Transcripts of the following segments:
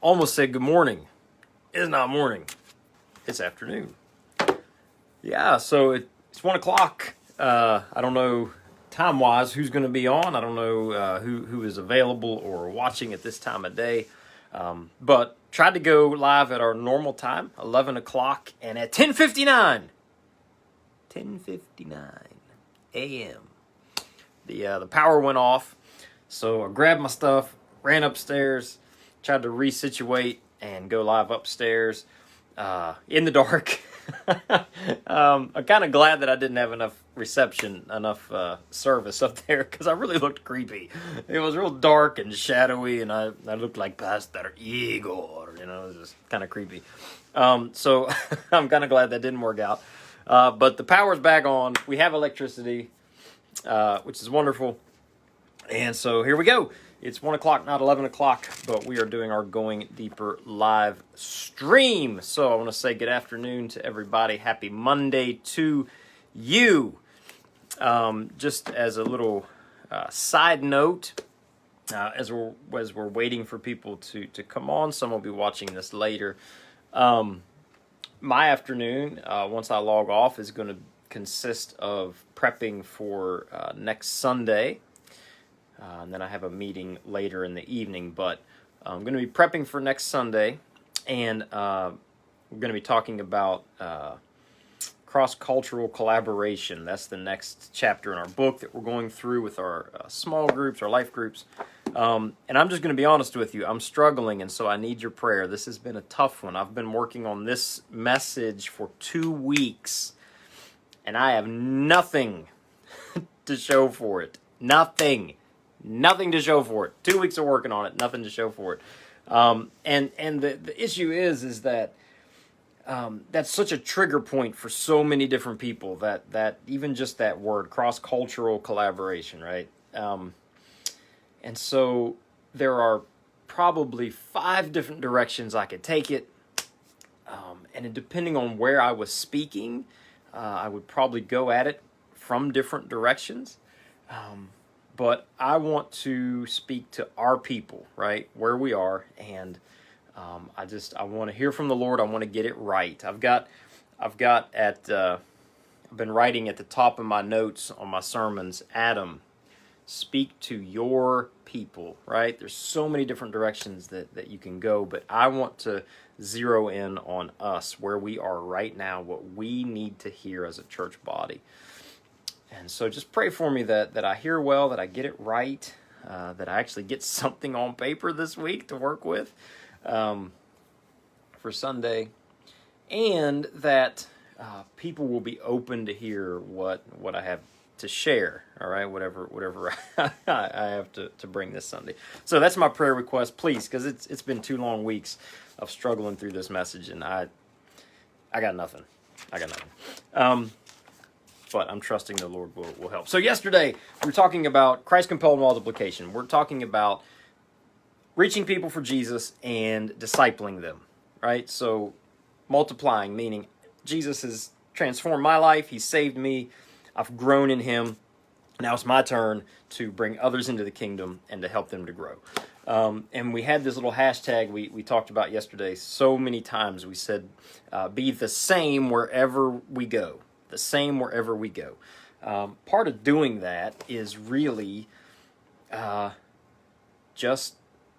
Almost said good morning. It's not morning. It's afternoon. Yeah, so it's 1 o'clock. I don't know time-wise who's going to be on. I don't know who is available or watching at this time of day. But tried to go live at our normal time, 11 o'clock, and at 10:59 a.m. The power went off, so I grabbed my stuff, ran upstairs, tried to resituate and go live upstairs in the dark. I'm kind of glad that I didn't have enough reception, enough service up there, because I really looked creepy. It was real dark and shadowy, and I looked like Pastor Igor, it was just kind of creepy. So I'm kind of glad that didn't work out. But the power's back on. We have electricity, which is wonderful. And so here we go. It's 1 o'clock, not 11 o'clock, but we are doing our Going Deeper live stream. So I want to say good afternoon to everybody. Happy Monday to you. Just as a little side note, as we're waiting for people to come on, some will be watching this later. My afternoon, once I log off, is going to consist of prepping for next Sunday. And then I have a meeting later in the evening, but I'm going to be prepping for next Sunday, and we're going to be talking about cross-cultural collaboration. That's the next chapter in our book that we're going through with our small groups, our life groups. And I'm just going to be honest with you. I'm struggling, and so I need your prayer. This has been a tough one. I've been working on this message for 2 weeks, and I have nothing to show for it. Nothing to show for it. 2 weeks of working on it, nothing to show for it. And the issue is that that's such a trigger point for so many different people, that even just that word, cross-cultural collaboration, right? And so there are probably 5 different directions I could take it. And depending on where I was speaking, I would probably go at it from different directions. But I want to speak to our people, right, where we are, and I want to hear from the Lord. I want to get it right. I've been writing at the top of my notes on my sermons, Adam, speak to your people, right? There's so many different directions that you can go, but I want to zero in on us, where we are right now, what we need to hear as a church body. And so just pray for me that I hear well, that I get it right, that I actually get something on paper this week to work with for Sunday, and that people will be open to hear what I have to share, all right, whatever I have to bring this Sunday. So that's my prayer request, please, because it's been 2 long weeks of struggling through this message, and I got nothing. But I'm trusting the Lord will help. So yesterday, we were talking about Christ-compelled multiplication. We're talking about reaching people for Jesus and discipling them, right? So multiplying, meaning Jesus has transformed my life. He's saved me. I've grown in Him. Now it's my turn to bring others into the kingdom and to help them to grow. And we had this little hashtag we talked about yesterday so many times. We said, be the same wherever we go. The same wherever we go. Part of doing that is really just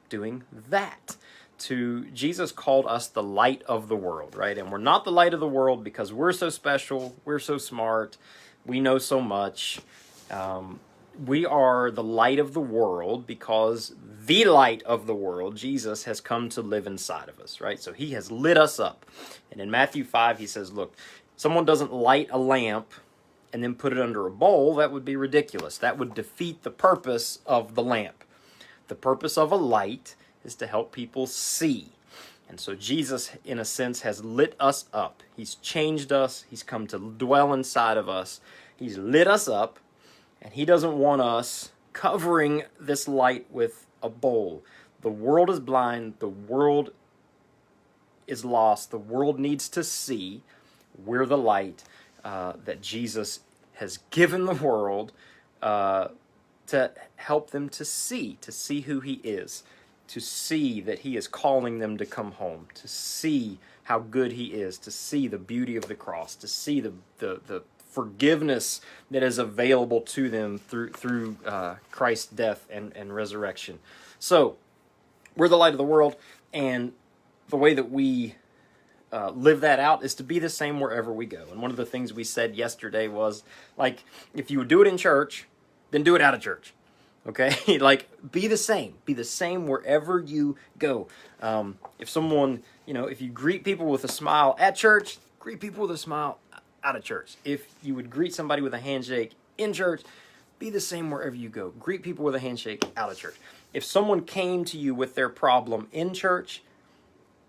doing that. Jesus called us the light of the world, right? And we're not the light of the world because we're so special, we're so smart, we know so much. We are the light of the world because the light of the world, Jesus, has come to live inside of us, right? So He has lit us up. And in Matthew 5, He says, look, someone doesn't light a lamp and then put it under a bowl. That would be ridiculous. That would defeat the purpose of the lamp. The purpose of a light is to help people see. And so Jesus, in a sense, has lit us up. He's changed us. He's come to dwell inside of us. He's lit us up, and He doesn't want us covering this light with a bowl. The world is blind. The world is lost. The world needs to see. We're the light that Jesus has given the world to help them to see who He is, to see that he is calling them to come home, to see how good he is, to see the beauty of the cross, to see the forgiveness that is available to them through Christ's death and resurrection. So, we're the light of the world, and the way that we live that out is to be the same wherever we go. And one of the things we said yesterday was, like, if you would do it in church, then do it out of church. Okay? Like, be the same. Be the same wherever you go. If someone, if you greet people with a smile at church, greet people with a smile out of church. If you would greet somebody with a handshake in church, be the same wherever you go. Greet people with a handshake out of church. If someone came to you with their problem in church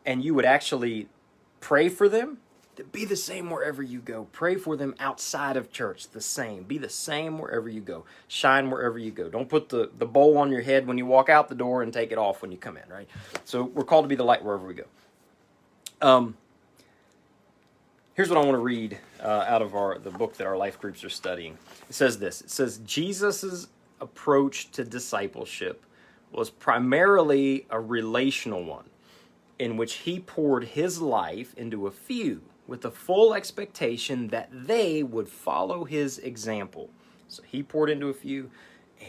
and you would actually pray for them, be the same wherever you go. Pray for them outside of church, the same. Be the same wherever you go. Shine wherever you go. Don't put the bowl on your head when you walk out the door and take it off when you come in, right? So we're called to be the light wherever we go. Here's what I want to read out of the book that our life groups are studying. It says this. It says, Jesus' approach to discipleship was primarily a relational one, in which he poured his life into a few with the full expectation that they would follow his example. So he poured into a few,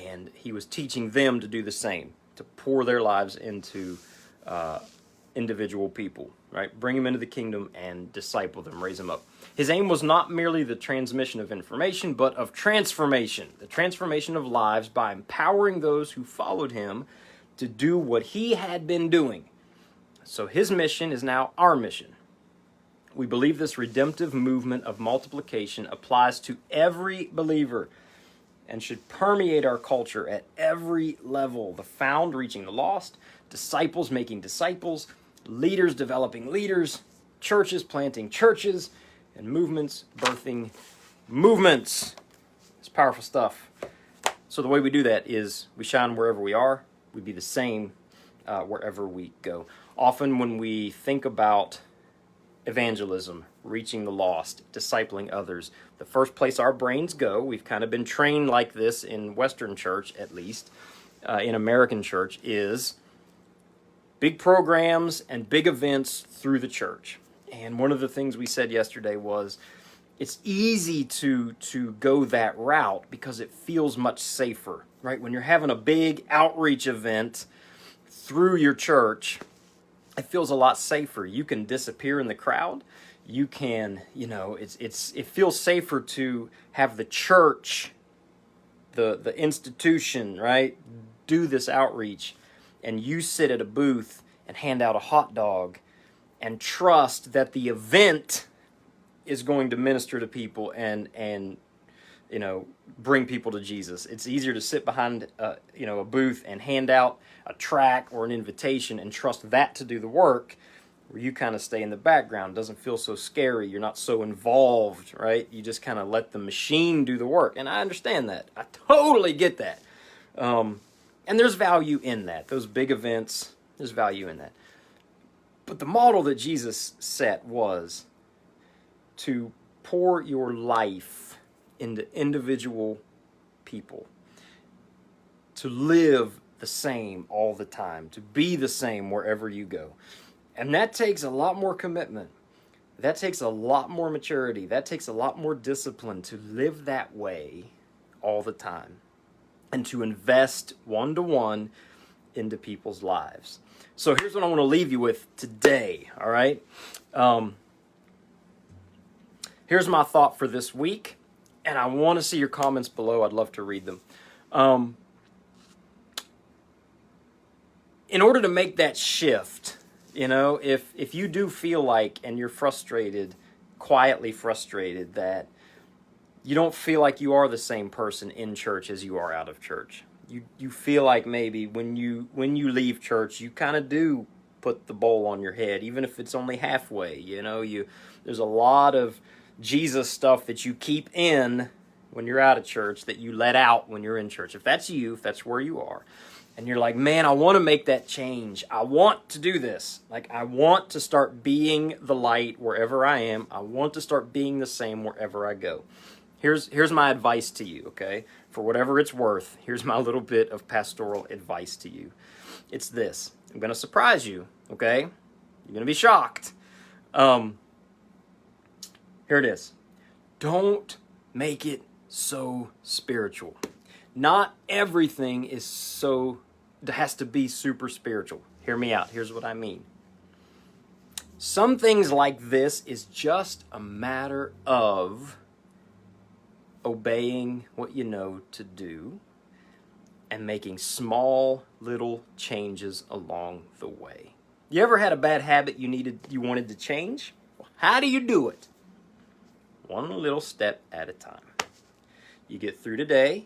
and he was teaching them to do the same, to pour their lives into individual people, right? Bring them into the kingdom and disciple them, raise them up. His aim was not merely the transmission of information, but of transformation, the transformation of lives by empowering those who followed him to do what he had been doing. So his mission is now our mission. We believe this redemptive movement of multiplication applies to every believer and should permeate our culture at every level. The found reaching the lost, disciples making disciples, leaders developing leaders, churches planting churches, and movements birthing movements. It's powerful stuff. So the way we do that is we shine wherever we are. We be the same wherever we go. Often when we think about evangelism, reaching the lost, discipling others, the first place our brains go, we've kind of been trained like this in Western church at least, in American church, is big programs and big events through the church. And one of the things we said yesterday was it's easy to go that route because it feels much safer, right? When you're having a big outreach event through your church, it feels a lot safer. You can disappear in the crowd. You can, it feels safer to have the church, the institution, right, do this outreach, and you sit at a booth and hand out a hot dog and trust that the event is going to minister to people and bring people to Jesus. It's easier to sit behind a booth and hand out a tract or an invitation and trust that to do the work, where you kind of stay in the background. It doesn't feel so scary. You're not so involved, right? You just kind of let the machine do the work. And I understand that. I totally get that. And there's value in that. Those big events, there's value in that. But the model that Jesus set was to pour your life into individual people, to live the same all the time, to be the same wherever you go. And that takes a lot more commitment. That takes a lot more maturity. That takes a lot more discipline to live that way all the time and to invest one-to-one into people's lives. So here's what I want to leave you with today, all right? Here's my thought for this week, and I want to see your comments below. I'd love to read them. In order to make that shift, if you do feel like, and you're frustrated, quietly frustrated, that you don't feel like you are the same person in church as you are out of church. You feel like maybe when you leave church, you kind of do put the bowl on your head, even if it's only halfway. There's a lot of Jesus stuff that you keep in when you're out of church that you let out when you're in church. If that's you, if that's where you are, and you're like, man, I want to make that change. I want to do this. Like, I want to start being the light wherever I am. I want to start being the same wherever I go. Here's my advice to you, okay? For whatever it's worth, here's my little bit of pastoral advice to you. It's this. I'm going to surprise you, okay? You're going to be shocked. Here it is. Don't make it so spiritual. Not everything has to be super spiritual. Hear me out. Here's what I mean. Some things like this is just a matter of obeying what you know to do and making small little changes along the way. You ever had a bad habit you wanted to change? Well, how do you do it? One little step at a time. You get through today.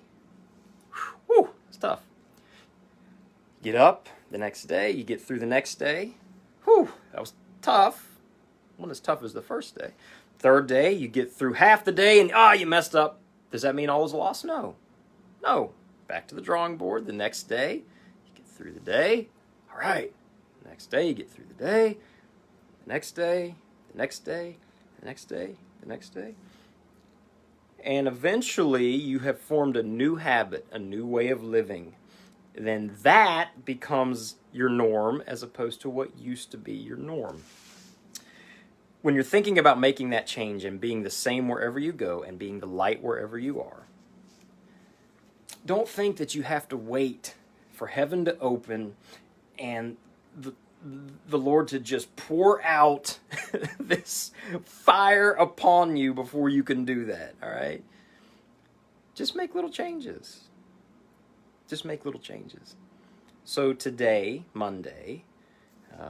Whew, it's tough. Get up the next day. You get through the next day. Whew, that was tough. Wasn't as tough as the first day. Third day, you get through half the day and you messed up. Does that mean all is lost? No. No. Back to the drawing board. The next day, you get through the day. All right. The next day, you get through the day. The next day, the next day, the next day, the next day. And eventually, you have formed a new habit, a new way of living. Then that becomes your norm as opposed to what used to be your norm. When you're thinking about making that change and being the same wherever you go and being the light wherever you are, don't think that you have to wait for heaven to open and the Lord to just pour out this fire upon you before you can do that, all right? Just make little changes. Just make little changes. So today, Monday,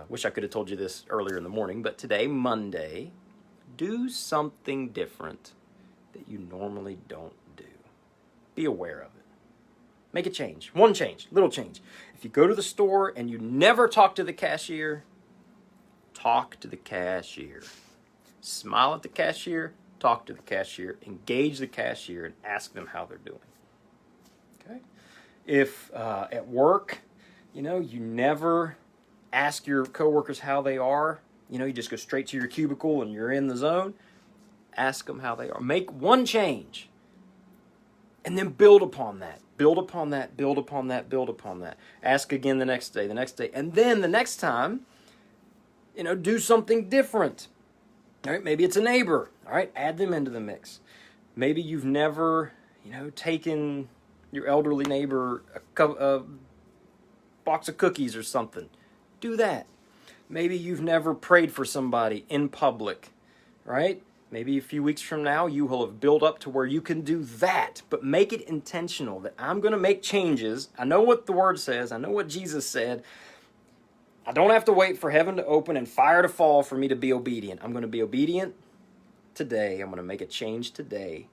wish I could have told you this earlier in the morning, but today, Monday, do something different that you normally don't do. Be aware of it. Make a change. One change. Little change. If you go to the store and you never talk to the cashier, talk to the cashier. Smile at the cashier. Talk to the cashier. Engage the cashier and ask them how they're doing. Okay? If at work, you never ask your coworkers how they are. You just go straight to your cubicle and you're in the zone. Ask them how they are. Make one change. And then build upon that. Build upon that. Build upon that. Build upon that. Ask again the next day. And then the next time, do something different. All right, maybe it's a neighbor. All right, add them into the mix. Maybe you've never, taken your elderly neighbor a box of cookies or something. Do that. Maybe you've never prayed for somebody in public, right? Maybe a few weeks from now, you will have built up to where you can do that, but make it intentional that I'm going to make changes. I know what the Word says. I know what Jesus said. I don't have to wait for heaven to open and fire to fall for me to be obedient. I'm going to be obedient today. I'm going to make a change today.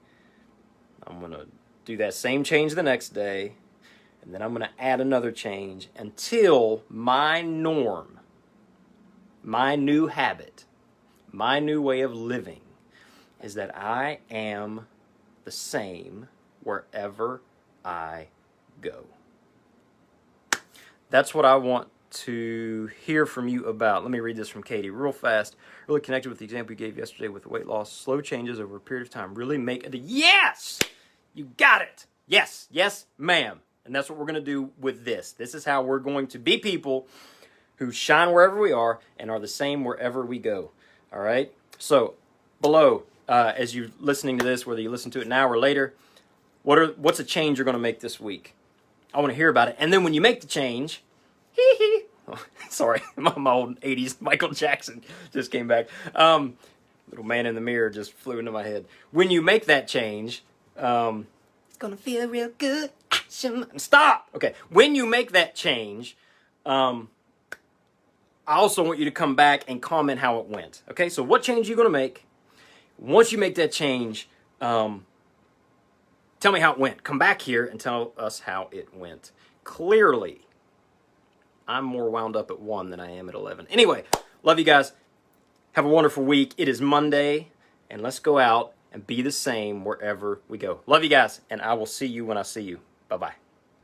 I'm going to do that same change the next day, and then I'm going to add another change until my norm, my new habit, my new way of living is that I am the same wherever I go. That's what I want to hear from you about. Let me read this from Katie real fast. Really connected with the example you gave yesterday with the weight loss. Slow changes over a period of time really make a... Yes! You got it! Yes, yes, ma'am. And that's what we're going to do with this. This is how we're going to be people who shine wherever we are and are the same wherever we go. All right? So, below, as you're listening to this, whether you listen to it now or later, what's a change you're going to make this week? I want to hear about it. And then when you make the change, oh, sorry, my old 80s Michael Jackson just came back. Little man in the mirror just flew into my head. When you make that change, it's going to feel real good. Stop! Okay, when you make that change, I also want you to come back and comment how it went. Okay, so what change are you going to make? Once you make that change, tell me how it went. Come back here and tell us how it went. Clearly, I'm more wound up at 1 than I am at 11. Anyway, love you guys. Have a wonderful week. It is Monday, and let's go out and be the same wherever we go. Love you guys, and I will see you when I see you. Bye-bye.